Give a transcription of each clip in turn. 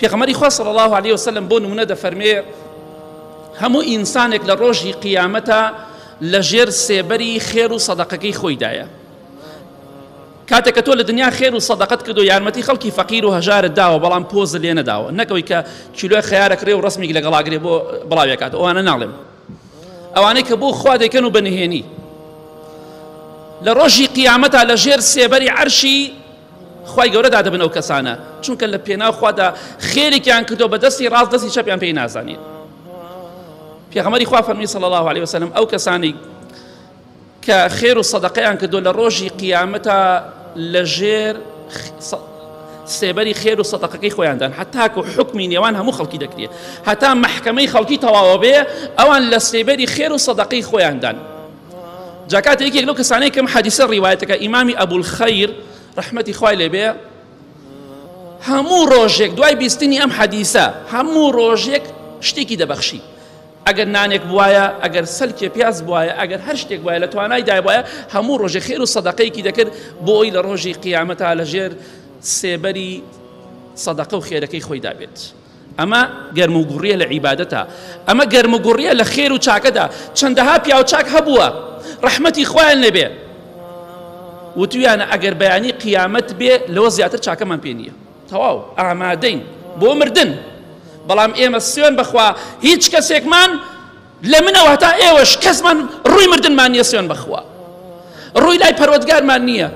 پێغەمبەری خوا صلی الله عليه وسلم بۆ نمونە دەفەرمێ هەموو ئینسانێک لە ڕۆژی قیامەتە لەژێر سێبەری خێر و سەدەقەکەی خۆیدایە. کاتێک کە تۆ لە دنیا خێر و سەدەقەت کردو یارمەتی خەڵکی فەقیر و هەژارت داوە بەڵام پۆزت لێ نەداوە، نەکەوەی کە کیلۆی خەیارەکڕێ و ڕسمێک لەگەڵاگرێ بۆ بڵاوێکات، ئەوانە ناڵێم، ئەوانەی کە بۆ خوا دەیکەن و بەنهێنی لە ڕۆژی قیامەتە لەژێر سێبەری عەرشی خوای گەورە دادەبن ئەو کەسانە، چونکە لە پێناو خوادا خێرێکیان کردو بە دەستی ڕاست دەستی چەپیان پێی نازانین. پێغەمبەری خوا فەرمی صلی الله عليه وسلم ئەو کەسانی کە خێر و سەدەقەیان کردو لە ڕۆژی قیامەتە لەژێر سێبەری خێر و سەدەقەکەی خۆیاندان، هەتاکە حکمی نێوان هەموو خەڵکی دەکرێت، هەتا مەحکەمەی خەڵکی تەواوە بێ ئەوان لە سێبەری خێر و سەدەقەی خۆیاندان. جاکات یەکێک لەو کەسانەی کەم حەدیسە ڕیوایەتەکە ئیمامی ئەبولخەیر ڕەحمەتی خوای لێبێ هەموو ڕۆژێک دوای بیستنی ئەم حەدیسە هەموو ڕۆژێک شتێکی دەبەخشی، ئەگەر نانێک بواە، ئەگەر سەلکێ پیاز بواە، ئەگەر هەر شتێک وایە لە توانای دای بواە هەموو ڕۆژێ خێر و سەدەقەیەکی دەکرد بۆ ئەوی لە ڕۆژی قیامەتە لەژێر سێبەری سەدەقە و خێرەکەی خۆی دابێت. ئەمە گەرموگوڕیە لە عیبادەتە، ئەمە گەرموگوڕیە لە خێر و چاکەدا. چەندەها پیاو چاک هەبووە ڕەحمەتی خوایان لێبێ وتویانە ئەگەر بەیانی قیامەت بێ لەوە زیاتر چاکەمان پێ نییە، تەواو ئامادەین بۆ مردن، بەڵام ئێمە سوێن بەخوا هیچ کەسێکمان لە منەوە هەتا ئێوەش کەسمان ڕووی مردنمان نییە، سوێن بەخوا ڕووی لای پەروەردگارمان نییە.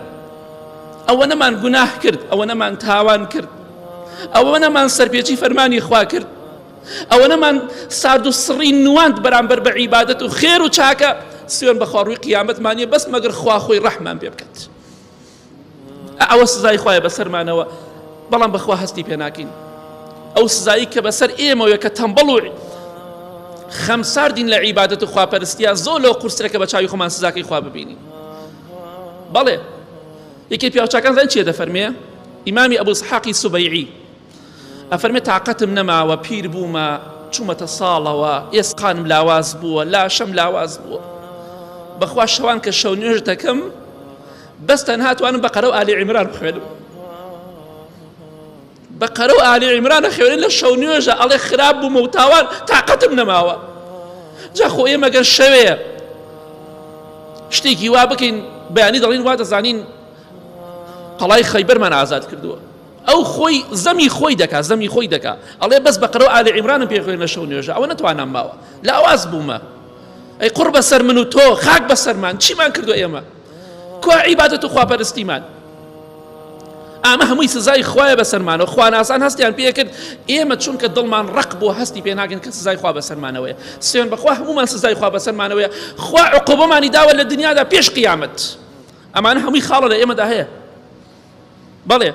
ئەوە نەمان گوناه کرد، ئەوە نەمان تاوان کرد، ئەوە نەمان سەرپێچی فەرمانی خوا کرد، ئەوە نەمان سارد و سڕی نواند بەرامبەر بە عیبادەت و خێر و چاکە، سوێن بەخوا ڕووی قیامەتمان نییە بەس مەگەر خوا خۆی ڕەحمان پێ بکات. ئەوە سزای خوایە بەسەرمانەوە، بەڵام بەخوا هەستی پێ ناکەین. ئەو سزایی کە بەسەر ئێمەوە کە تەمبەڵ و خەمساردین لە عیبادەت و خواپەرستیە زۆر لەو قورسەکە بە چاوی خۆمان سزاکەی خوا ببینین. بەڵێ یەکێک پیاوچاکان زان چیە دەفەرمێ؟ ئیمامی ئەبوو ئیسحاقی سوبەیعی ئەفەرمێ تاقەتم نەماوە، پیر بوومە، چوومەتە ساڵەوە، ئێسقانم لاواز بووە، لاشەم لاواز بووە، بەخوا شەوان کە شەو نوێژ دەکەم بەس تەنها توانم بەقەرە و ئالی عیمران بخوێنم، بەقەرە و ئالی عیمرانە خوێنین لە شەو نوێژە، ئەڵێ خراپ بوومە و تاوان تاقەتم نەماوە. جا خۆ ئێمە گەر شەوەیە شتێکی وا بکەین بەیانی دەڵین وا دەزانین قەڵای خەیبەرمان ئازاد کردووە، ئەو خۆی زەمی خۆی دەکا، زەمی خۆی دەکا، ئەڵێ بەس بەقەرە و ئالی عیمرانم پێ خوێن لە شەو نوێژە، ئەوە نەتوانام ماوە لە ئاواز بوومە. ئەی قوڕ بەسەر من و تۆ خاک بەسەرمان، چیمان کردو ئێمە؟ کوا عیبادەت و خواپەرستیمان؟ ئەمە هەمووی سزای خوایە بەسەرمانەوە، خوا ناسان هەستیان پێ کرد، ئێمە چونکە دڵمان ڕق بۆ هەستی پێ ناگەن کە سزای خوا بەسەرمانەوەیە. سوێن بەخوا هەموومان سزای خوا بەسەرمانەوەیە، خوا عقوبەمانی داوە لە دنیادا پێش قیامەت. ئەمانە هەمووی خاڵە لە ئێمەدا هەیە. بەڵێ